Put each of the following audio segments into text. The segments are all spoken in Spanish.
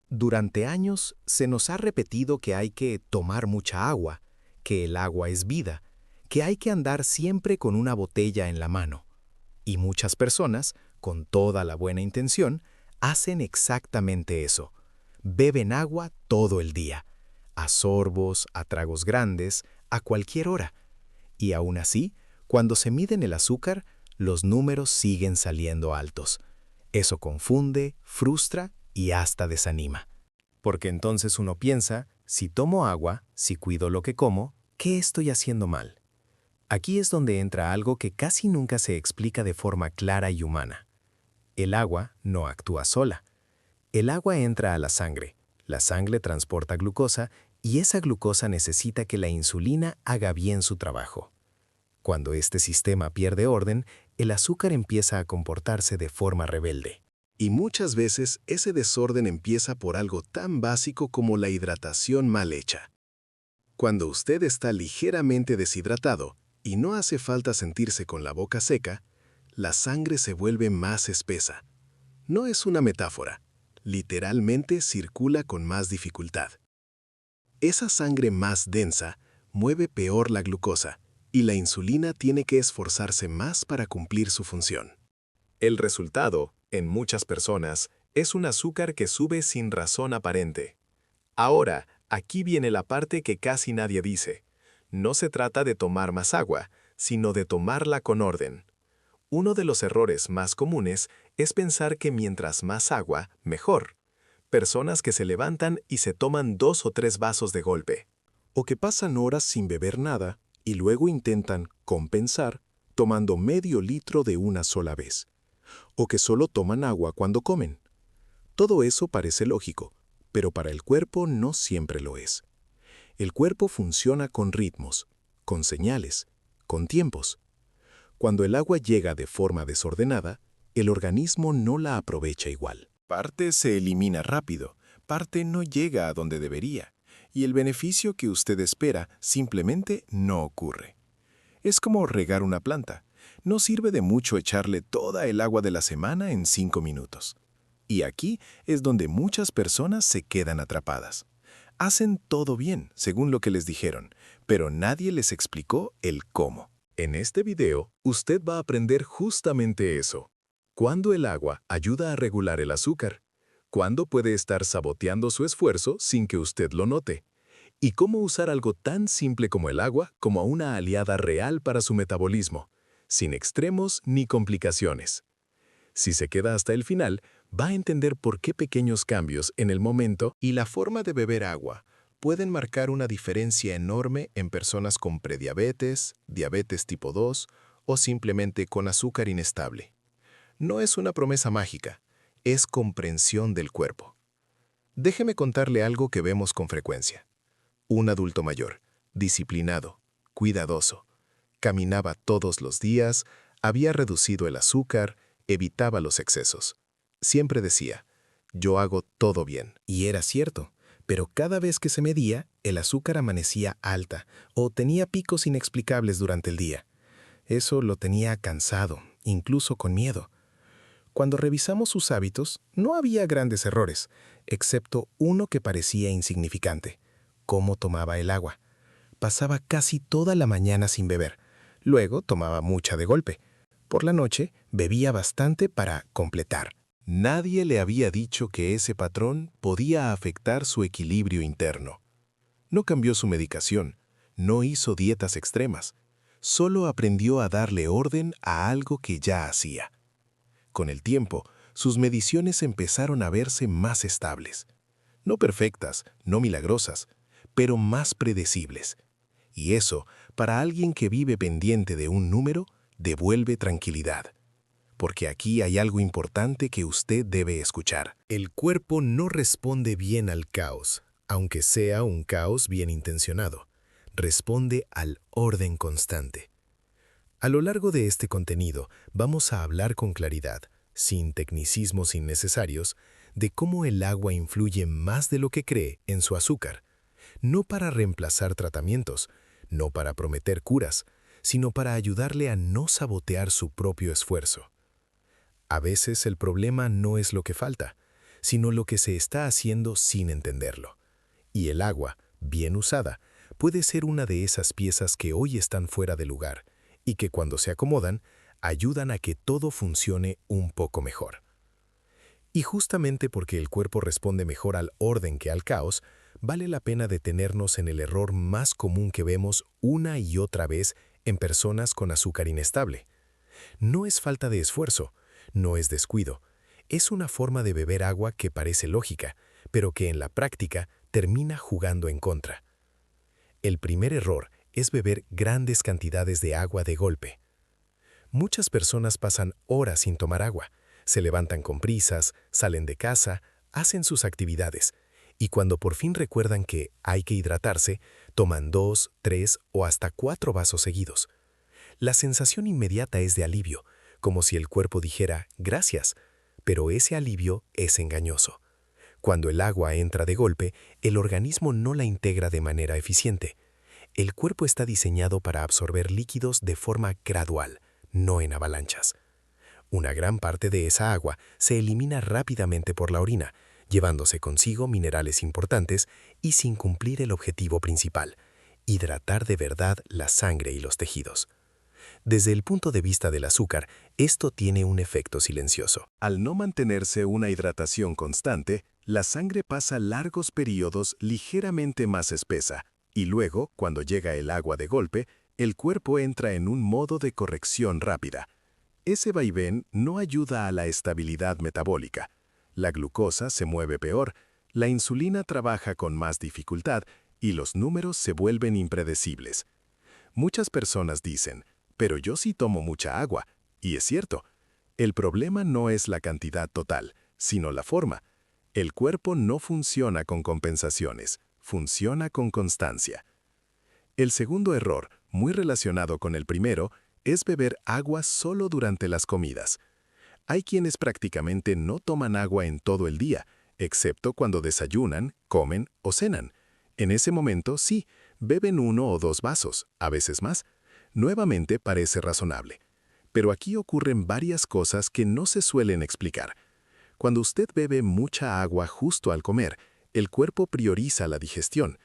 Durante años se nos ha repetido que hay que tomar mucha agua, que el agua es vida, que hay que andar siempre con una botella en la mano. Y muchas personas, con toda la buena intención, hacen exactamente eso. Beben agua todo el día, a sorbos, a tragos grandes, a cualquier hora. Y aún así, cuando se miden el azúcar, los números siguen saliendo altos. Eso confunde, frustra y hasta desanima. Porque entonces uno piensa, si tomo agua, si cuido lo que como, ¿qué estoy haciendo mal? Aquí es donde entra algo que casi nunca se explica de forma clara y humana. El agua no actúa sola. El agua entra a la sangre transporta glucosa y esa glucosa necesita que la insulina haga bien su trabajo. Cuando este sistema pierde orden, el azúcar empieza a comportarse de forma rebelde. Y muchas veces ese desorden empieza por algo tan básico como la hidratación mal hecha. Cuando usted está ligeramente deshidratado y no hace falta sentirse con la boca seca, la sangre se vuelve más espesa. No es una metáfora, literalmente circula con más dificultad. Esa sangre más densa mueve peor la glucosa y la insulina tiene que esforzarse más para cumplir su función. El resultado, en muchas personas, es un azúcar que sube sin razón aparente. Ahora, aquí viene la parte que casi nadie dice. No se trata de tomar más agua, sino de tomarla con orden. Uno de los errores más comunes es pensar que mientras más agua, mejor. Personas que se levantan y se toman 2 o 3 vasos de golpe. O que pasan horas sin beber nada y luego intentan compensar tomando medio litro de una sola vez. O que solo toman agua cuando comen. Todo eso parece lógico, pero para el cuerpo no siempre lo es. El cuerpo funciona con ritmos, con señales, con tiempos. Cuando el agua llega de forma desordenada, el organismo no la aprovecha igual. Parte se elimina rápido, parte no llega a donde debería, y el beneficio que usted espera simplemente no ocurre. Es como regar una planta. No sirve de mucho echarle toda el agua de la semana en 5 minutos. Y aquí es donde muchas personas se quedan atrapadas. Hacen todo bien, según lo que les dijeron, pero nadie les explicó el cómo. En este video, usted va a aprender justamente eso. ¿Cuándo el agua ayuda a regular el azúcar? ¿Cuándo puede estar saboteando su esfuerzo sin que usted lo note? ¿Y cómo usar algo tan simple como el agua como una aliada real para su metabolismo, sin extremos ni complicaciones? Si se queda hasta el final, va a entender por qué pequeños cambios en el momento Y la forma de beber agua pueden marcar una diferencia enorme en personas con prediabetes, diabetes tipo 2 o simplemente con azúcar inestable. No es una promesa mágica, es comprensión del cuerpo. Déjeme contarle algo que vemos con frecuencia. Un adulto mayor, disciplinado, cuidadoso, caminaba todos los días, había reducido el azúcar, evitaba los excesos. Siempre decía, yo hago todo bien. Y era cierto, pero cada vez que se medía, el azúcar amanecía alta o tenía picos inexplicables durante el día. Eso lo tenía cansado, incluso con miedo. Cuando revisamos sus hábitos, no había grandes errores, excepto uno que parecía insignificante: cómo tomaba el agua. Pasaba casi toda la mañana sin beber, luego tomaba mucha de golpe. Por la noche, bebía bastante para completar. Nadie le había dicho que ese patrón podía afectar su equilibrio interno. No cambió su medicación, no hizo dietas extremas, solo aprendió a darle orden a algo que ya hacía. Con el tiempo, sus mediciones empezaron a verse más estables. No perfectas, no milagrosas, pero más predecibles. Y eso, para alguien que vive pendiente de un número, devuelve tranquilidad. Porque aquí hay algo importante que usted debe escuchar. El cuerpo no responde bien al caos, aunque sea un caos bien intencionado. Responde al orden constante. A lo largo de este contenido vamos a hablar con claridad, sin tecnicismos innecesarios, de cómo el agua influye más de lo que cree en su azúcar. No para reemplazar tratamientos, no para prometer curas, sino para ayudarle a no sabotear su propio esfuerzo. A veces el problema no es lo que falta, sino lo que se está haciendo sin entenderlo. Y el agua, bien usada, puede ser una de esas piezas que hoy están fuera de lugar y que cuando se acomodan, ayudan a que todo funcione un poco mejor. Y justamente porque el cuerpo responde mejor al orden que al caos, vale la pena detenernos en el error más común que vemos una y otra vez en personas con azúcar inestable. No es falta de esfuerzo, no es descuido, es una forma de beber agua que parece lógica, pero que en la práctica termina jugando en contra. El primer error es beber grandes cantidades de agua de golpe. Muchas personas pasan horas sin tomar agua, se levantan con prisas, salen de casa, hacen sus actividades, y cuando por fin recuerdan que hay que hidratarse, toman 2, 3 o hasta 4 vasos seguidos. La sensación inmediata es de alivio, como si el cuerpo dijera «gracias», pero ese alivio es engañoso. Cuando el agua entra de golpe, el organismo no la integra de manera eficiente. El cuerpo está diseñado para absorber líquidos de forma gradual, no en avalanchas. Una gran parte de esa agua se elimina rápidamente por la orina, llevándose consigo minerales importantes y sin cumplir el objetivo principal, hidratar de verdad la sangre y los tejidos. Desde el punto de vista del azúcar, esto tiene un efecto silencioso. Al no mantenerse una hidratación constante, la sangre pasa largos periodos ligeramente más espesa, y luego, cuando llega el agua de golpe, el cuerpo entra en un modo de corrección rápida. Ese vaivén no ayuda a la estabilidad metabólica. La glucosa se mueve peor, la insulina trabaja con más dificultad y los números se vuelven impredecibles. Muchas personas dicen, pero yo sí tomo mucha agua, y es cierto. El problema no es la cantidad total, sino la forma. El cuerpo no funciona con compensaciones, funciona con constancia. El segundo error, muy relacionado con el primero, es beber agua solo durante las comidas. Hay quienes prácticamente no toman agua en todo el día, excepto cuando desayunan, comen o cenan. En ese momento, sí, beben 1 o 2 vasos, a veces más. Nuevamente parece razonable. Pero aquí ocurren varias cosas que no se suelen explicar. Cuando usted bebe mucha agua justo al comer, el cuerpo prioriza la digestión.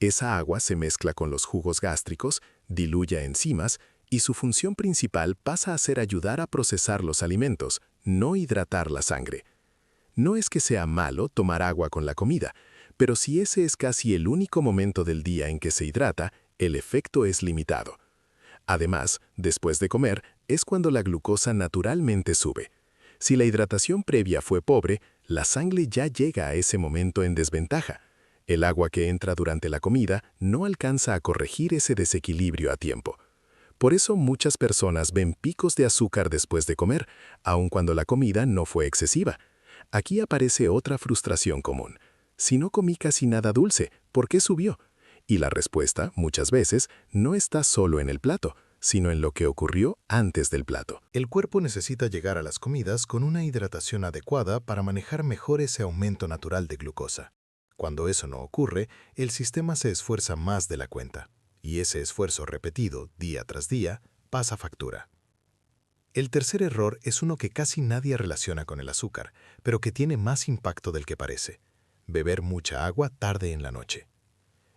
Esa agua se mezcla con los jugos gástricos, diluye enzimas y su función principal pasa a ser ayudar a procesar los alimentos, no hidratar la sangre. No es que sea malo tomar agua con la comida, pero si ese es casi el único momento del día en que se hidrata, el efecto es limitado. Además, después de comer, es cuando la glucosa naturalmente sube. Si la hidratación previa fue pobre, la sangre ya llega a ese momento en desventaja. El agua que entra durante la comida no alcanza a corregir ese desequilibrio a tiempo. Por eso muchas personas ven picos de azúcar después de comer, aun cuando la comida no fue excesiva. Aquí aparece otra frustración común. Si no comí casi nada dulce, ¿por qué subió? Y la respuesta, muchas veces, no está solo en el plato, sino en lo que ocurrió antes del plato. El cuerpo necesita llegar a las comidas con una hidratación adecuada para manejar mejor ese aumento natural de glucosa. Cuando eso no ocurre, el sistema se esfuerza más de la cuenta, y ese esfuerzo repetido, día tras día, pasa factura. El tercer error es uno que casi nadie relaciona con el azúcar, pero que tiene más impacto del que parece: beber mucha agua tarde en la noche.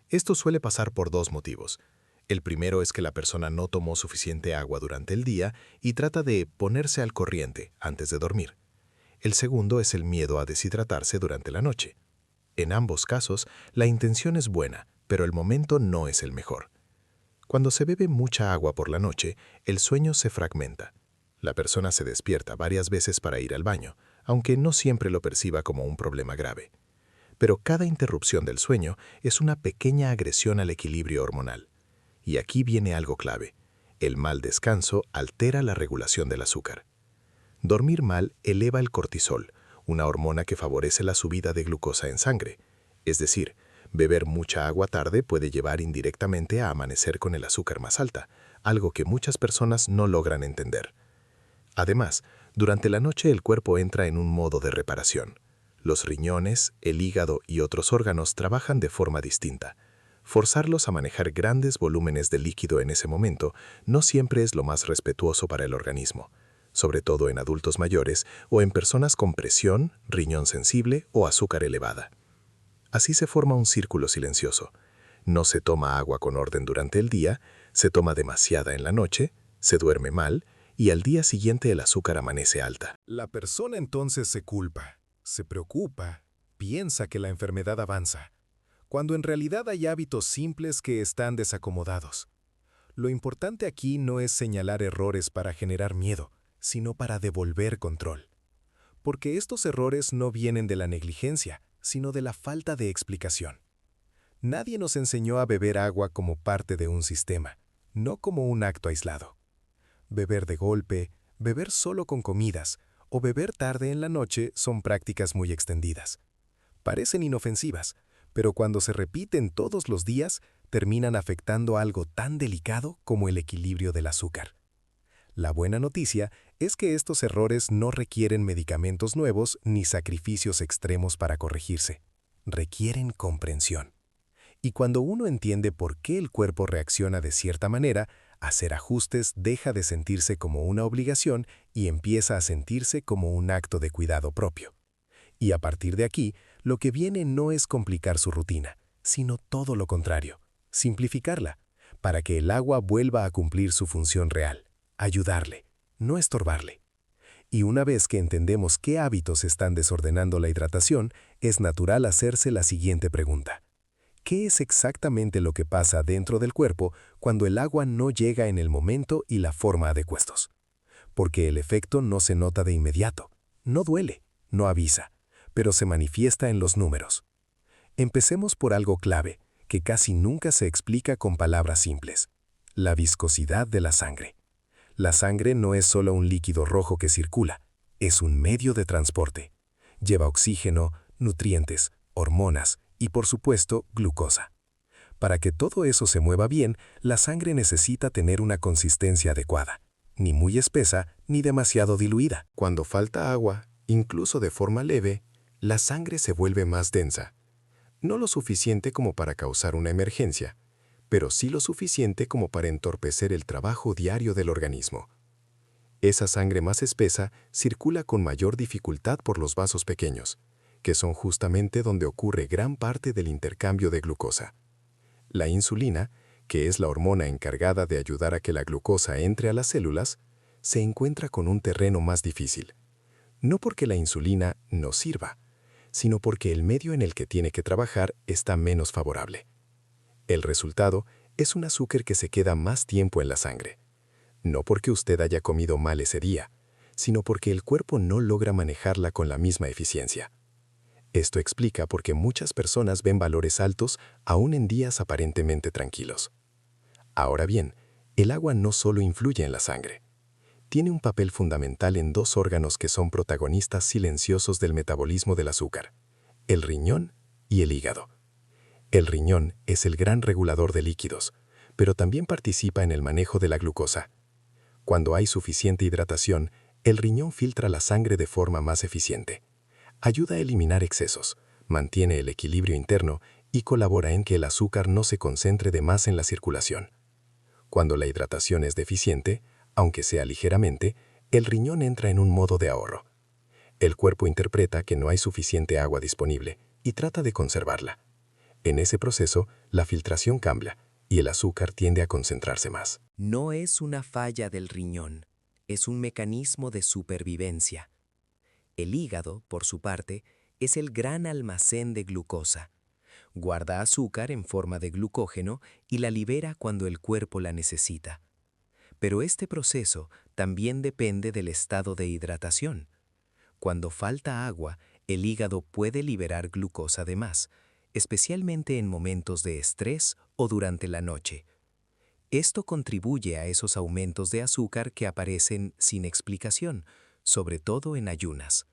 Esto suele pasar por 2 motivos. El primero es que la persona no tomó suficiente agua durante el día y trata de ponerse al corriente antes de dormir. El segundo es el miedo a deshidratarse durante la noche. En ambos casos, la intención es buena, pero el momento no es el mejor. Cuando se bebe mucha agua por la noche, el sueño se fragmenta. La persona se despierta varias veces para ir al baño, aunque no siempre lo perciba como un problema grave. Pero cada interrupción del sueño es una pequeña agresión al equilibrio hormonal. Y aquí viene algo clave: el mal descanso altera la regulación del azúcar. Dormir mal eleva el cortisol, una hormona que favorece la subida de glucosa en sangre. Es decir, beber mucha agua tarde puede llevar indirectamente a amanecer con el azúcar más alta, algo que muchas personas no logran entender. Además, durante la noche el cuerpo entra en un modo de reparación. Los riñones, el hígado y otros órganos trabajan de forma distinta. Forzarlos a manejar grandes volúmenes de líquido en ese momento no siempre es lo más respetuoso para el organismo. sobre todo en adultos mayores o en personas con presión, riñón sensible o azúcar elevada. Así se forma un círculo silencioso. No se toma agua con orden durante el día, se toma demasiada en la noche, se duerme mal y al día siguiente el azúcar amanece alta. La persona entonces se culpa, se preocupa, piensa que la enfermedad avanza, cuando en realidad hay hábitos simples que están desacomodados. Lo importante aquí no es señalar errores para generar miedo, sino para devolver control. Porque estos errores no vienen de la negligencia, sino de la falta de explicación. Nadie nos enseñó a beber agua como parte de un sistema, no como un acto aislado. Beber de golpe, beber solo con comidas o beber tarde en la noche son prácticas muy extendidas. Parecen inofensivas, pero cuando se repiten todos los días, terminan afectando algo tan delicado como el equilibrio del azúcar. La buena noticia es que estos errores no requieren medicamentos nuevos ni sacrificios extremos para corregirse. Requieren comprensión. Y cuando uno entiende por qué el cuerpo reacciona de cierta manera, hacer ajustes deja de sentirse como una obligación y empieza a sentirse como un acto de cuidado propio. Y a partir de aquí, lo que viene no es complicar su rutina, sino todo lo contrario, simplificarla, para que el agua vuelva a cumplir su función real, ayudarle, no estorbarle. Y una vez que entendemos qué hábitos están desordenando la hidratación, es natural hacerse la siguiente pregunta. ¿Qué es exactamente lo que pasa dentro del cuerpo cuando el agua no llega en el momento y la forma adecuados? Porque el efecto no se nota de inmediato, no duele, no avisa, pero se manifiesta en los números. Empecemos por algo clave, que casi nunca se explica con palabras simples: la viscosidad de la sangre. La sangre no es solo un líquido rojo que circula, es un medio de transporte. Lleva oxígeno, nutrientes, hormonas y, por supuesto, glucosa. Para que todo eso se mueva bien, la sangre necesita tener una consistencia adecuada, ni muy espesa ni demasiado diluida. Cuando falta agua, incluso de forma leve, la sangre se vuelve más densa. No lo suficiente como para causar una emergencia, pero sí lo suficiente como para entorpecer el trabajo diario del organismo. Esa sangre más espesa circula con mayor dificultad por los vasos pequeños, que son justamente donde ocurre gran parte del intercambio de glucosa. La insulina, que es la hormona encargada de ayudar a que la glucosa entre a las células, se encuentra con un terreno más difícil. No porque la insulina no sirva, sino porque el medio en el que tiene que trabajar está menos favorable. El resultado es un azúcar que se queda más tiempo en la sangre. No porque usted haya comido mal ese día, sino porque el cuerpo no logra manejarla con la misma eficiencia. Esto explica por qué muchas personas ven valores altos aún en días aparentemente tranquilos. Ahora bien, el agua no solo influye en la sangre. Tiene un papel fundamental en dos órganos que son protagonistas silenciosos del metabolismo del azúcar: el riñón y el hígado. El riñón es el gran regulador de líquidos, pero también participa en el manejo de la glucosa. Cuando hay suficiente hidratación, el riñón filtra la sangre de forma más eficiente. Ayuda a eliminar excesos, mantiene el equilibrio interno y colabora en que el azúcar no se concentre de más en la circulación. Cuando la hidratación es deficiente, aunque sea ligeramente, el riñón entra en un modo de ahorro. El cuerpo interpreta que no hay suficiente agua disponible y trata de conservarla. En ese proceso, la filtración cambia y el azúcar tiende a concentrarse más. No es una falla del riñón, es un mecanismo de supervivencia. El hígado, por su parte, es el gran almacén de glucosa. Guarda azúcar en forma de glucógeno y la libera cuando el cuerpo la necesita. Pero este proceso también depende del estado de hidratación. Cuando falta agua, el hígado puede liberar glucosa de más, especialmente en momentos de estrés o durante la noche. Esto contribuye a esos aumentos de azúcar que aparecen sin explicación, sobre todo en ayunas.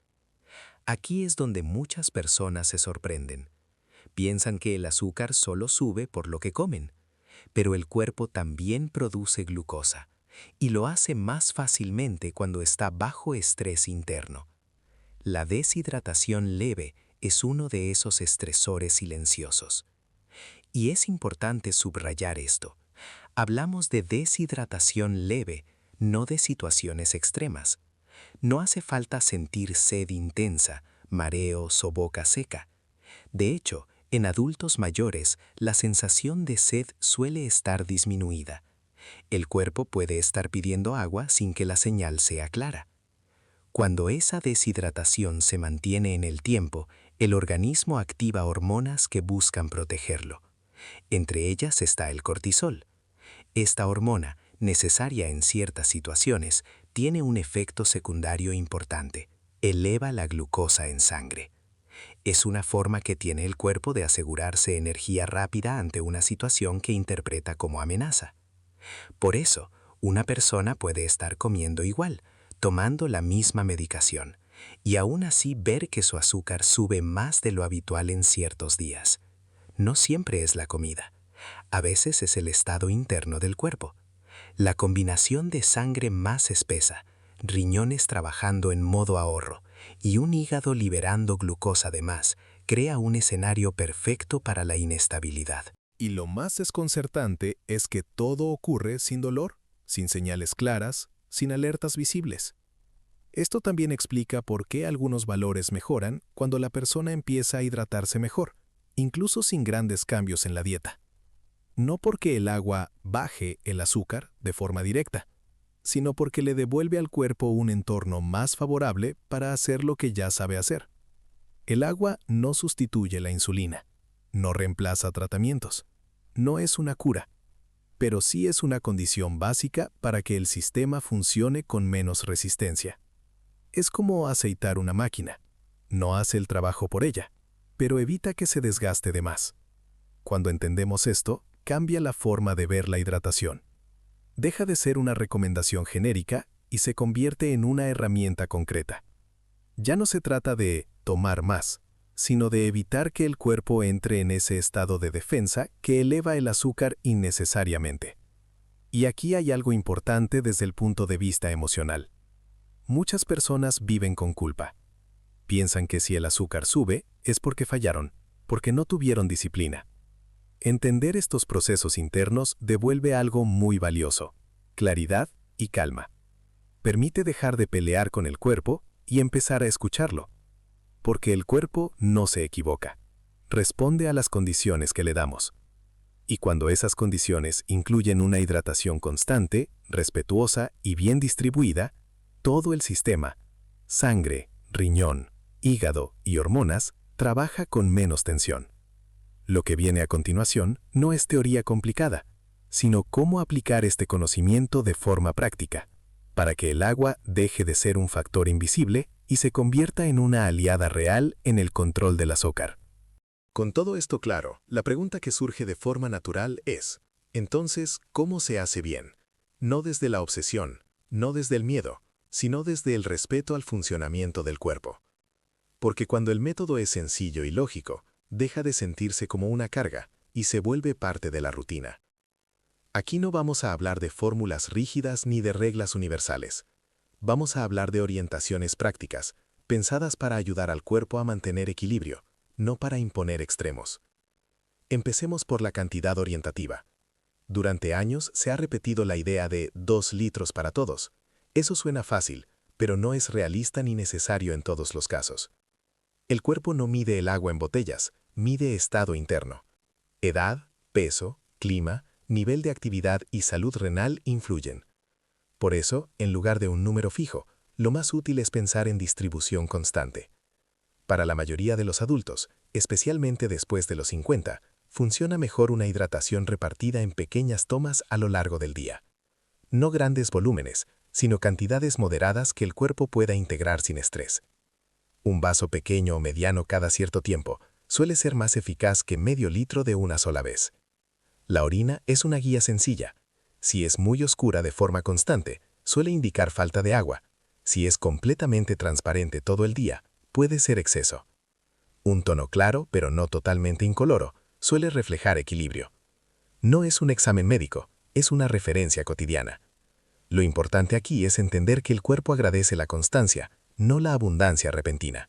Aquí es donde muchas personas se sorprenden. Piensan que el azúcar solo sube por lo que comen, pero el cuerpo también produce glucosa, y lo hace más fácilmente cuando está bajo estrés interno. La deshidratación leve es uno de esos estresores silenciosos. Y es importante subrayar esto. Hablamos de deshidratación leve, no de situaciones extremas. No hace falta sentir sed intensa, mareos o boca seca. De hecho, en adultos mayores, la sensación de sed suele estar disminuida. El cuerpo puede estar pidiendo agua sin que la señal sea clara. Cuando esa deshidratación se mantiene en el tiempo, el organismo activa hormonas que buscan protegerlo. Entre ellas está el cortisol. Esta hormona, necesaria en ciertas situaciones, tiene un efecto secundario importante: eleva la glucosa en sangre. Es una forma que tiene el cuerpo de asegurarse energía rápida ante una situación que interpreta como amenaza. Por eso, una persona puede estar comiendo igual, tomando la misma medicación, y aún así ver que su azúcar sube más de lo habitual en ciertos días. No siempre es la comida. A veces es el estado interno del cuerpo. La combinación de sangre más espesa, riñones trabajando en modo ahorro y un hígado liberando glucosa de más, crea un escenario perfecto para la inestabilidad. Y lo más desconcertante es que todo ocurre sin dolor, sin señales claras, sin alertas visibles. Esto también explica por qué algunos valores mejoran cuando la persona empieza a hidratarse mejor, incluso sin grandes cambios en la dieta. No porque el agua baje el azúcar de forma directa, sino porque le devuelve al cuerpo un entorno más favorable para hacer lo que ya sabe hacer. El agua no sustituye la insulina, no reemplaza tratamientos, no es una cura, pero sí es una condición básica para que el sistema funcione con menos resistencia. Es como aceitar una máquina. No hace el trabajo por ella, pero evita que se desgaste de más. Cuando entendemos esto, cambia la forma de ver la hidratación. Deja de ser una recomendación genérica y se convierte en una herramienta concreta. Ya no se trata de tomar más, sino de evitar que el cuerpo entre en ese estado de defensa que eleva el azúcar innecesariamente. Y aquí hay algo importante desde el punto de vista emocional. Muchas personas viven con culpa. Piensan que si el azúcar sube es porque fallaron, porque no tuvieron disciplina. Entender estos procesos internos devuelve algo muy valioso: claridad y calma. Permite dejar de pelear con el cuerpo y empezar a escucharlo. Porque el cuerpo no se equivoca. Responde a las condiciones que le damos. Y cuando esas condiciones incluyen una hidratación constante, respetuosa y bien distribuida, todo el sistema, sangre, riñón, hígado y hormonas, trabaja con menos tensión. Lo que viene a continuación no es teoría complicada, sino cómo aplicar este conocimiento de forma práctica, para que el agua deje de ser un factor invisible y se convierta en una aliada real en el control del azúcar. Con todo esto claro, la pregunta que surge de forma natural es, entonces, ¿cómo se hace bien? No desde la obsesión, no desde el miedo, sino desde el respeto al funcionamiento del cuerpo. Porque cuando el método es sencillo y lógico, deja de sentirse como una carga y se vuelve parte de la rutina. Aquí no vamos a hablar de fórmulas rígidas ni de reglas universales. Vamos a hablar de orientaciones prácticas, pensadas para ayudar al cuerpo a mantener equilibrio, no para imponer extremos. Empecemos por la cantidad orientativa. Durante años se ha repetido la idea de 2 litros para todos. Eso suena fácil, pero no es realista ni necesario en todos los casos. El cuerpo no mide el agua en botellas, mide estado interno. Edad, peso, clima, nivel de actividad y salud renal influyen. Por eso, en lugar de un número fijo, lo más útil es pensar en distribución constante. Para la mayoría de los adultos, especialmente después de los 50, funciona mejor una hidratación repartida en pequeñas tomas a lo largo del día. No grandes volúmenes, sino cantidades moderadas que el cuerpo pueda integrar sin estrés. Un vaso pequeño o mediano cada cierto tiempo suele ser más eficaz que medio litro de una sola vez. La orina es una guía sencilla. Si es muy oscura de forma constante, suele indicar falta de agua. Si es completamente transparente todo el día, puede ser exceso. Un tono claro, pero no totalmente incoloro, suele reflejar equilibrio. No es un examen médico, es una referencia cotidiana. Lo importante aquí es entender que el cuerpo agradece la constancia, no la abundancia repentina.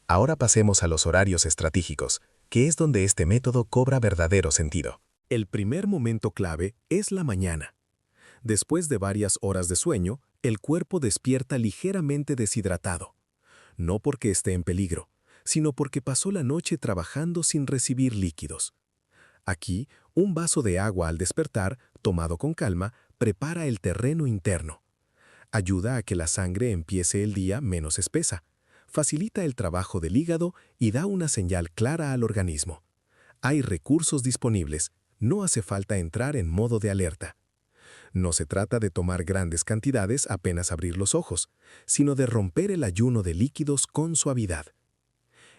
Ahora pasemos a los horarios estratégicos, que es donde este método cobra verdadero sentido. El primer momento clave es la mañana. Después de varias horas de sueño, el cuerpo despierta ligeramente deshidratado, no porque esté en peligro, sino porque pasó la noche trabajando sin recibir líquidos. Aquí, un vaso de agua al despertar, tomado con calma, prepara el terreno interno. Ayuda a que la sangre empiece el día menos espesa, facilita el trabajo del hígado y da una señal clara al organismo. Hay recursos disponibles, no hace falta entrar en modo de alerta. No se trata de tomar grandes cantidades apenas abrir los ojos, sino de romper el ayuno de líquidos con suavidad.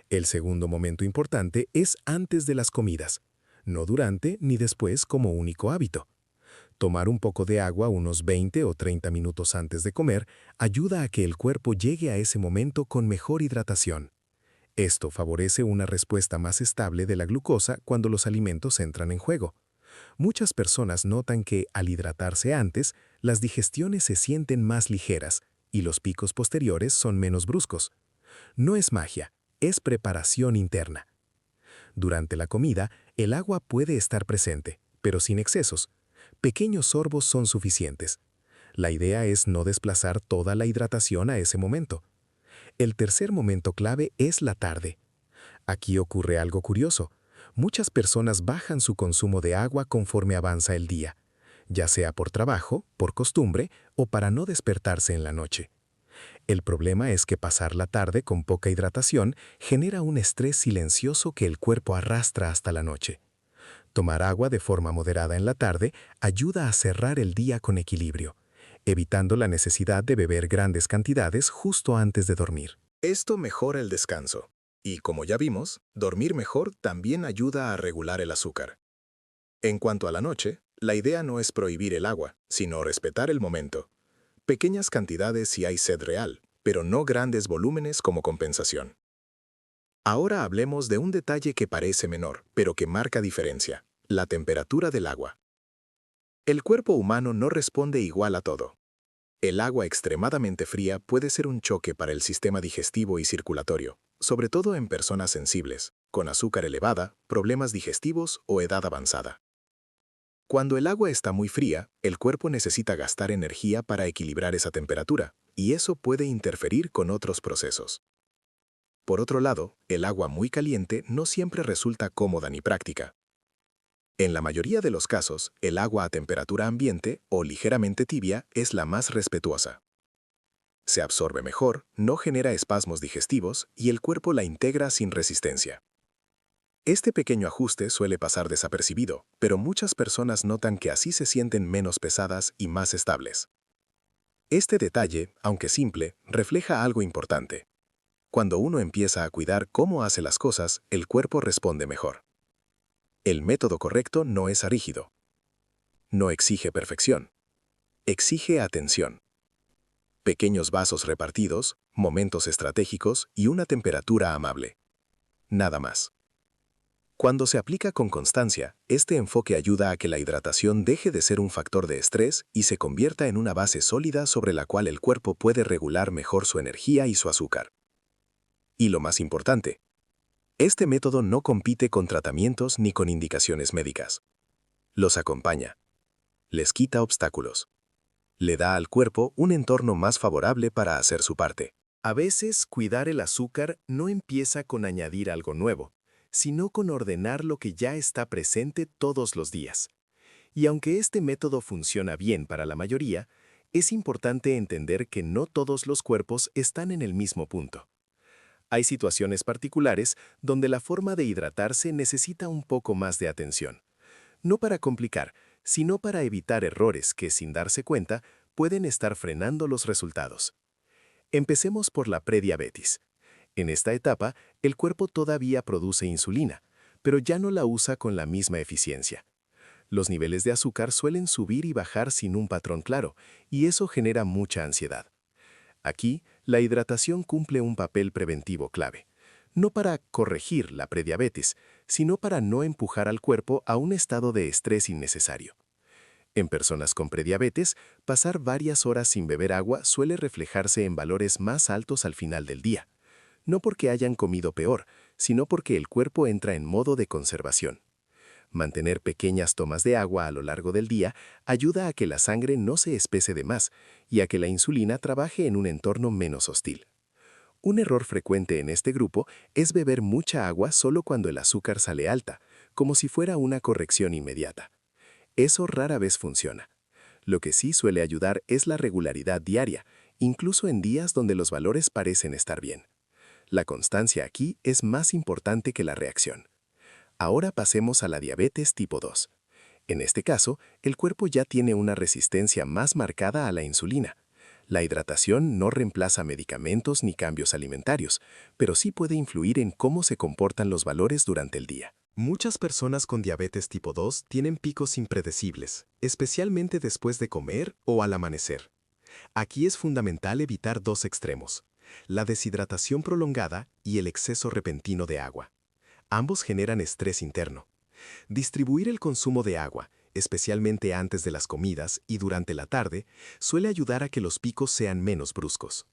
El segundo momento importante es antes de las comidas, no durante ni después como único hábito. Tomar un poco de agua unos 20 o 30 minutos antes de comer ayuda a que el cuerpo llegue a ese momento con mejor hidratación. Esto favorece una respuesta más estable de la glucosa cuando los alimentos entran en juego. Muchas personas notan que, al hidratarse antes, las digestiones se sienten más ligeras y los picos posteriores son menos bruscos. No es magia, es preparación interna. Durante la comida, el agua puede estar presente, pero sin excesos. Pequeños sorbos son suficientes. La idea es no desplazar toda la hidratación a ese momento. El tercer momento clave es la tarde. Aquí ocurre algo curioso. Muchas personas bajan su consumo de agua conforme avanza el día, ya sea por trabajo, por costumbre o para no despertarse en la noche. El problema es que pasar la tarde con poca hidratación genera un estrés silencioso que el cuerpo arrastra hasta la noche. Tomar agua de forma moderada en la tarde ayuda a cerrar el día con equilibrio, evitando la necesidad de beber grandes cantidades justo antes de dormir. Esto mejora el descanso. Y como ya vimos, dormir mejor también ayuda a regular el azúcar. En cuanto a la noche, la idea no es prohibir el agua, sino respetar el momento. Pequeñas cantidades si hay sed real, pero no grandes volúmenes como compensación. Ahora hablemos de un detalle que parece menor, pero que marca diferencia: la temperatura del agua. El cuerpo humano no responde igual a todo. El agua extremadamente fría puede ser un choque para el sistema digestivo y circulatorio, sobre todo en personas sensibles, con azúcar elevada, problemas digestivos o edad avanzada. Cuando el agua está muy fría, el cuerpo necesita gastar energía para equilibrar esa temperatura, y eso puede interferir con otros procesos. Por otro lado, el agua muy caliente no siempre resulta cómoda ni práctica. En la mayoría de los casos, el agua a temperatura ambiente o ligeramente tibia es la más respetuosa. Se absorbe mejor, no genera espasmos digestivos y el cuerpo la integra sin resistencia. Este pequeño ajuste suele pasar desapercibido, pero muchas personas notan que así se sienten menos pesadas y más estables. Este detalle, aunque simple, refleja algo importante. Cuando uno empieza a cuidar cómo hace las cosas, el cuerpo responde mejor. El método correcto no es rígido. No exige perfección. Exige atención. Pequeños vasos repartidos, momentos estratégicos y una temperatura amable. Nada más. Cuando se aplica con constancia, este enfoque ayuda a que la hidratación deje de ser un factor de estrés y se convierta en una base sólida sobre la cual el cuerpo puede regular mejor su energía y su azúcar. Y lo más importante, este método no compite con tratamientos ni con indicaciones médicas. Los acompaña. Les quita obstáculos. Le da al cuerpo un entorno más favorable para hacer su parte. A veces, cuidar el azúcar no empieza con añadir algo nuevo, sino con ordenar lo que ya está presente todos los días. Y aunque este método funciona bien para la mayoría, es importante entender que no todos los cuerpos están en el mismo punto. Hay situaciones particulares donde la forma de hidratarse necesita un poco más de atención. No para complicar, sino para evitar errores que, sin darse cuenta, pueden estar frenando los resultados. Empecemos por la prediabetes. En esta etapa, el cuerpo todavía produce insulina, pero ya no la usa con la misma eficiencia. Los niveles de azúcar suelen subir y bajar sin un patrón claro, y eso genera mucha ansiedad. Aquí, la hidratación cumple un papel preventivo clave, no para corregir la prediabetes, sino para no empujar al cuerpo a un estado de estrés innecesario. En personas con prediabetes, pasar varias horas sin beber agua suele reflejarse en valores más altos al final del día, no porque hayan comido peor, sino porque el cuerpo entra en modo de conservación. Mantener pequeñas tomas de agua a lo largo del día ayuda a que la sangre no se espese de más y a que la insulina trabaje en un entorno menos hostil. Un error frecuente en este grupo es beber mucha agua solo cuando el azúcar sale alta, como si fuera una corrección inmediata. Eso rara vez funciona. Lo que sí suele ayudar es la regularidad diaria, incluso en días donde los valores parecen estar bien. La constancia aquí es más importante que la reacción. Ahora pasemos a la diabetes tipo 2. En este caso, el cuerpo ya tiene una resistencia más marcada a la insulina. La hidratación no reemplaza medicamentos ni cambios alimentarios, pero sí puede influir en cómo se comportan los valores durante el día. Muchas personas con diabetes tipo 2 tienen picos impredecibles, especialmente después de comer o al amanecer. Aquí es fundamental evitar dos extremos: la deshidratación prolongada y el exceso repentino de agua. Ambos generan estrés interno. Distribuir el consumo de agua, especialmente antes de las comidas y durante la tarde, suele ayudar a que los picos sean menos bruscos.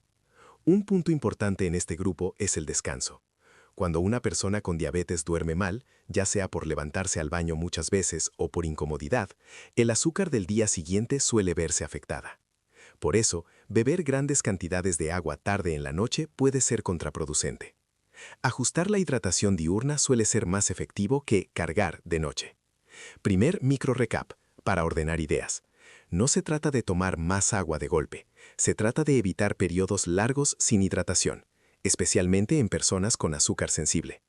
Un punto importante en este grupo es el descanso. Cuando una persona con diabetes duerme mal, ya sea por levantarse al baño muchas veces o por incomodidad, el azúcar del día siguiente suele verse afectada. Por eso, beber grandes cantidades de agua tarde en la noche puede ser contraproducente. Ajustar la hidratación diurna suele ser más efectivo que cargar de noche. Primer micro recap, para ordenar ideas. No se trata de tomar más agua de golpe, se trata de evitar periodos largos sin hidratación, especialmente en personas con azúcar sensible.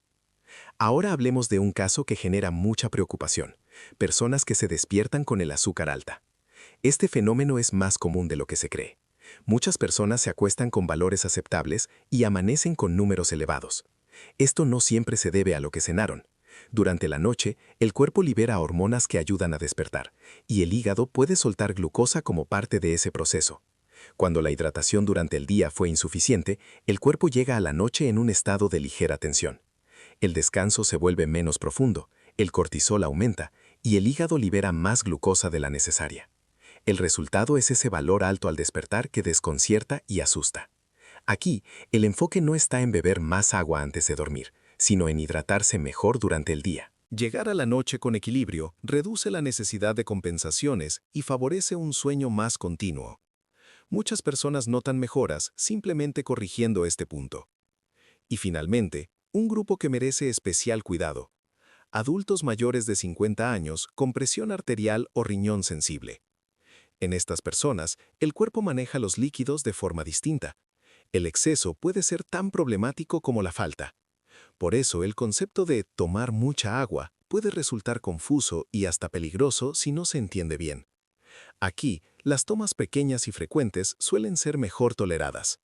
Ahora hablemos de un caso que genera mucha preocupación: personas que se despiertan con el azúcar alta. Este fenómeno es más común de lo que se cree. Muchas personas se acuestan con valores aceptables y amanecen con números elevados. Esto no siempre se debe a lo que cenaron. Durante la noche, el cuerpo libera hormonas que ayudan a despertar, y el hígado puede soltar glucosa como parte de ese proceso. Cuando la hidratación durante el día fue insuficiente, el cuerpo llega a la noche en un estado de ligera tensión. El descanso se vuelve menos profundo, el cortisol aumenta, y el hígado libera más glucosa de la necesaria. El resultado es ese valor alto al despertar que desconcierta y asusta. Aquí, el enfoque no está en beber más agua antes de dormir, sino en hidratarse mejor durante el día. Llegar a la noche con equilibrio reduce la necesidad de compensaciones y favorece un sueño más continuo. Muchas personas notan mejoras simplemente corrigiendo este punto. Y finalmente, un grupo que merece especial cuidado: adultos mayores de 50 años con presión arterial o riñón sensible. En estas personas, el cuerpo maneja los líquidos de forma distinta. El exceso puede ser tan problemático como la falta. Por eso, el concepto de tomar mucha agua puede resultar confuso y hasta peligroso si no se entiende bien. Aquí, las tomas pequeñas y frecuentes suelen ser mejor toleradas.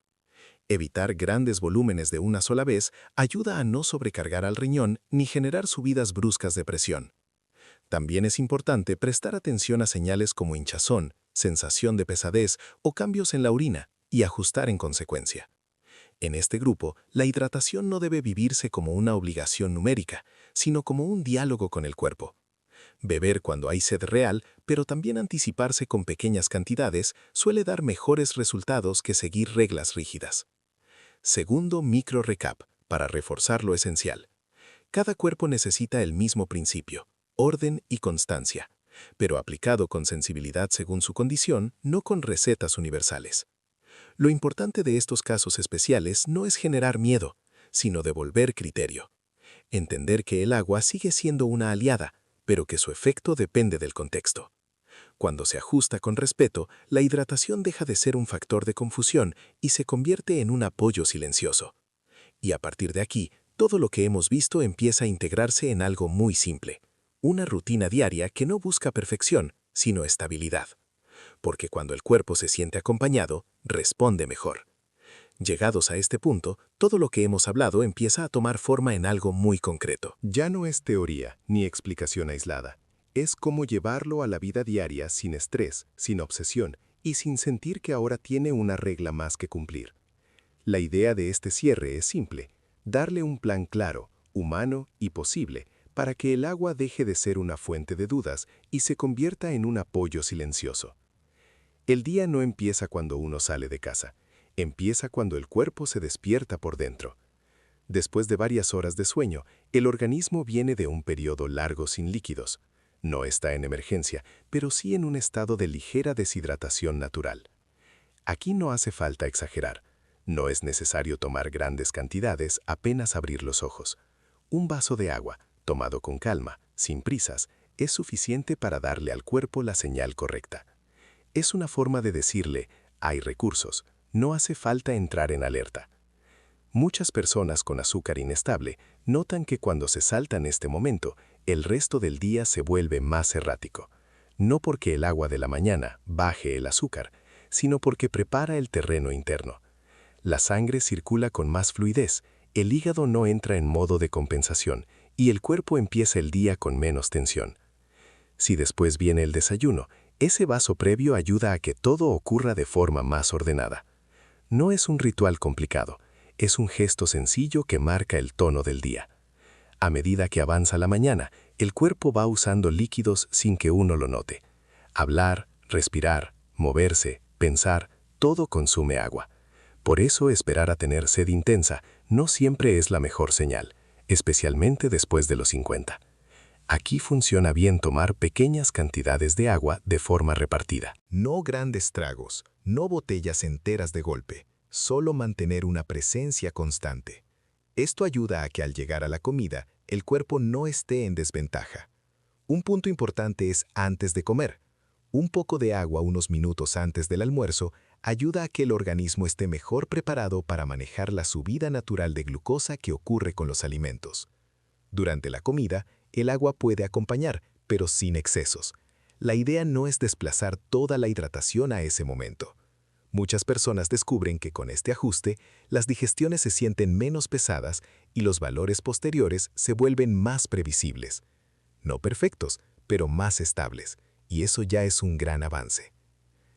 Evitar grandes volúmenes de una sola vez ayuda a no sobrecargar al riñón ni generar subidas bruscas de presión. También es importante prestar atención a señales como hinchazón, sensación de pesadez o cambios en la orina, y ajustar en consecuencia. En este grupo, la hidratación no debe vivirse como una obligación numérica, sino como un diálogo con el cuerpo. Beber cuando hay sed real, pero también anticiparse con pequeñas cantidades, suele dar mejores resultados que seguir reglas rígidas. Segundo micro recap, para reforzar lo esencial. Cada cuerpo necesita el mismo principio: orden y constancia, pero aplicado con sensibilidad según su condición, no con recetas universales. Lo importante de estos casos especiales no es generar miedo, sino devolver criterio. Entender que el agua sigue siendo una aliada, pero que su efecto depende del contexto. Cuando se ajusta con respeto, la hidratación deja de ser un factor de confusión y se convierte en un apoyo silencioso. Y a partir de aquí, todo lo que hemos visto empieza a integrarse en algo muy simple: una rutina diaria que no busca perfección, sino estabilidad. Porque cuando el cuerpo se siente acompañado, responde mejor. Llegados a este punto, todo lo que hemos hablado empieza a tomar forma en algo muy concreto. Ya no es teoría ni explicación aislada. Es cómo llevarlo a la vida diaria sin estrés, sin obsesión y sin sentir que ahora tiene una regla más que cumplir. La idea de este cierre es simple: darle un plan claro, humano y posible, para que el agua deje de ser una fuente de dudas y se convierta en un apoyo silencioso. El día no empieza cuando uno sale de casa, empieza cuando el cuerpo se despierta por dentro. Después de varias horas de sueño, el organismo viene de un periodo largo sin líquidos. No está en emergencia, pero sí en un estado de ligera deshidratación natural. Aquí no hace falta exagerar. No es necesario tomar grandes cantidades apenas abrir los ojos. Un vaso de agua, tomado con calma, sin prisas, es suficiente para darle al cuerpo la señal correcta. Es una forma de decirle, hay recursos, no hace falta entrar en alerta. Muchas personas con azúcar inestable notan que cuando se saltan este momento, el resto del día se vuelve más errático. No porque el agua de la mañana baje el azúcar, sino porque prepara el terreno interno. La sangre circula con más fluidez, el hígado no entra en modo de compensación y el cuerpo empieza el día con menos tensión. Si después viene el desayuno, ese vaso previo ayuda a que todo ocurra de forma más ordenada. No es un ritual complicado, es un gesto sencillo que marca el tono del día. A medida que avanza la mañana, el cuerpo va usando líquidos sin que uno lo note. Hablar, respirar, moverse, pensar, todo consume agua. Por eso esperar a tener sed intensa no siempre es la mejor señal, especialmente después de los 50. Aquí funciona bien tomar pequeñas cantidades de agua de forma repartida. No grandes tragos, no botellas enteras de golpe, solo mantener una presencia constante. Esto ayuda a que al llegar a la comida, el cuerpo no esté en desventaja. Un punto importante es antes de comer. Un poco de agua unos minutos antes del almuerzo ayuda a que el organismo esté mejor preparado para manejar la subida natural de glucosa que ocurre con los alimentos. Durante la comida, el agua puede acompañar, pero sin excesos. La idea no es desplazar toda la hidratación a ese momento. Muchas personas descubren que con este ajuste, las digestiones se sienten menos pesadas y los valores posteriores se vuelven más previsibles. No perfectos, pero más estables, y eso ya es un gran avance.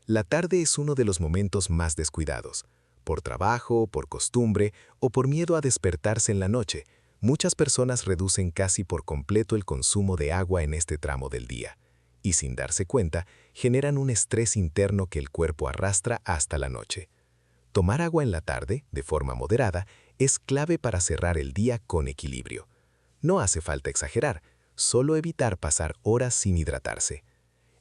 La tarde es uno de los momentos más descuidados. Por trabajo, por costumbre o por miedo a despertarse en la noche, muchas personas reducen casi por completo el consumo de agua en este tramo del día, y sin darse cuenta, generan un estrés interno que el cuerpo arrastra hasta la noche. Tomar agua en la tarde, de forma moderada, es clave para cerrar el día con equilibrio. No hace falta exagerar, solo evitar pasar horas sin hidratarse.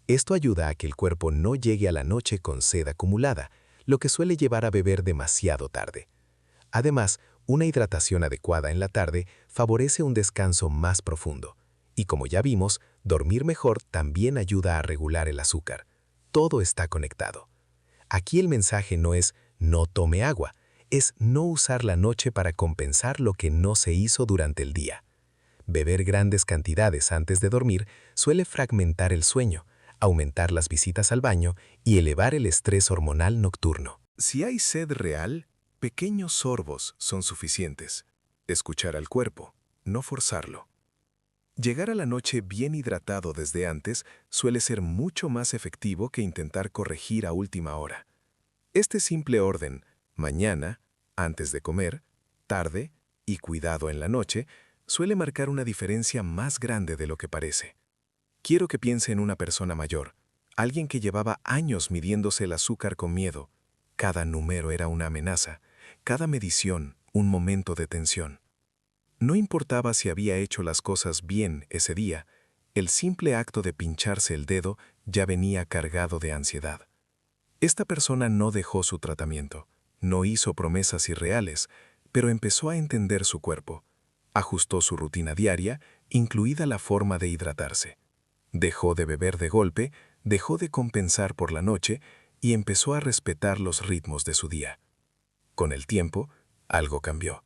Esto ayuda a que el cuerpo no llegue a la noche con sed acumulada, lo que suele llevar a beber demasiado tarde. Además, una hidratación adecuada en la tarde favorece un descanso más profundo. Y como ya vimos, dormir mejor también ayuda a regular el azúcar. Todo está conectado. Aquí el mensaje no es no tome agua, es no usar la noche para compensar lo que no se hizo durante el día. Beber grandes cantidades antes de dormir suele fragmentar el sueño, aumentar las visitas al baño y elevar el estrés hormonal nocturno. Si hay sed real, pequeños sorbos son suficientes. Escuchar al cuerpo, no forzarlo. Llegar a la noche bien hidratado desde antes suele ser mucho más efectivo que intentar corregir a última hora. Este simple orden, mañana, antes de comer, tarde y cuidado en la noche, suele marcar una diferencia más grande de lo que parece. Quiero que piense en una persona mayor, alguien que llevaba años midiéndose el azúcar con miedo. Cada número era una amenaza, cada medición un momento de tensión. No importaba si había hecho las cosas bien ese día, el simple acto de pincharse el dedo ya venía cargado de ansiedad. Esta persona no dejó su tratamiento, no hizo promesas irreales, pero empezó a entender su cuerpo. Ajustó su rutina diaria, incluida la forma de hidratarse. Dejó de beber de golpe, dejó de compensar por la noche y empezó a respetar los ritmos de su día. Con el tiempo, algo cambió.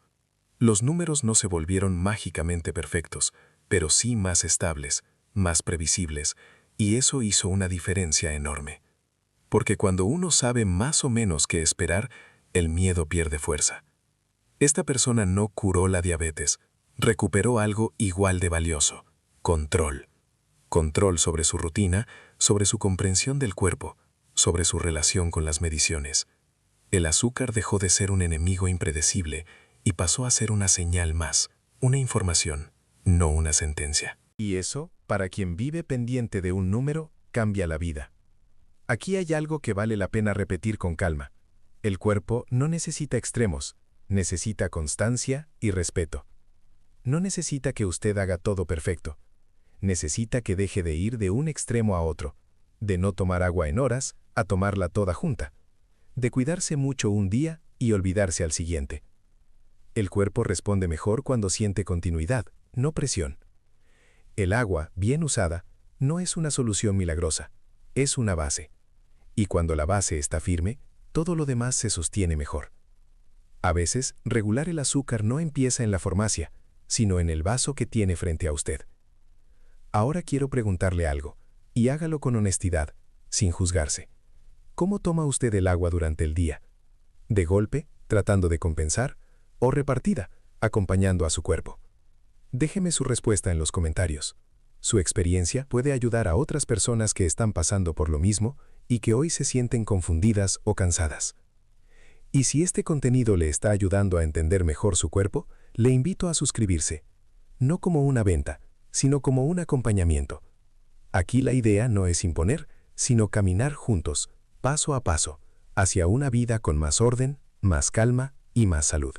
Los números no se volvieron mágicamente perfectos, pero sí más estables, más previsibles, y eso hizo una diferencia enorme. Porque cuando uno sabe más o menos qué esperar, el miedo pierde fuerza. Esta persona no curó la diabetes, recuperó algo igual de valioso: control. Control sobre su rutina, sobre su comprensión del cuerpo, sobre su relación con las mediciones. El azúcar dejó de ser un enemigo impredecible y pasó a ser una señal más, una información, no una sentencia. Y eso, para quien vive pendiente de un número, cambia la vida. Aquí hay algo que vale la pena repetir con calma. El cuerpo no necesita extremos, Necesita constancia y respeto. No necesita que usted haga todo perfecto. Necesita que deje de ir de un extremo a otro, de no tomar agua en horas a tomarla toda junta, de cuidarse mucho un día y olvidarse al siguiente. El cuerpo responde mejor cuando siente continuidad, no presión. El agua, bien usada, no es una solución milagrosa, es una base. Y cuando la base está firme, todo lo demás se sostiene mejor. A veces, regular el azúcar no empieza en la farmacia, sino en el vaso que tiene frente a usted. Ahora quiero preguntarle algo, y hágalo con honestidad, sin juzgarse. ¿Cómo toma usted el agua durante el día? ¿De golpe, tratando de compensar, o repartida, acompañando a su cuerpo? Déjeme su respuesta en los comentarios. Su experiencia puede ayudar a otras personas que están pasando por lo mismo y que hoy se sienten confundidas o cansadas. Y si este contenido le está ayudando a entender mejor su cuerpo, le invito a suscribirse. No como una venta, sino como un acompañamiento. Aquí la idea no es imponer, sino caminar juntos, paso a paso, hacia una vida con más orden, más calma y más salud.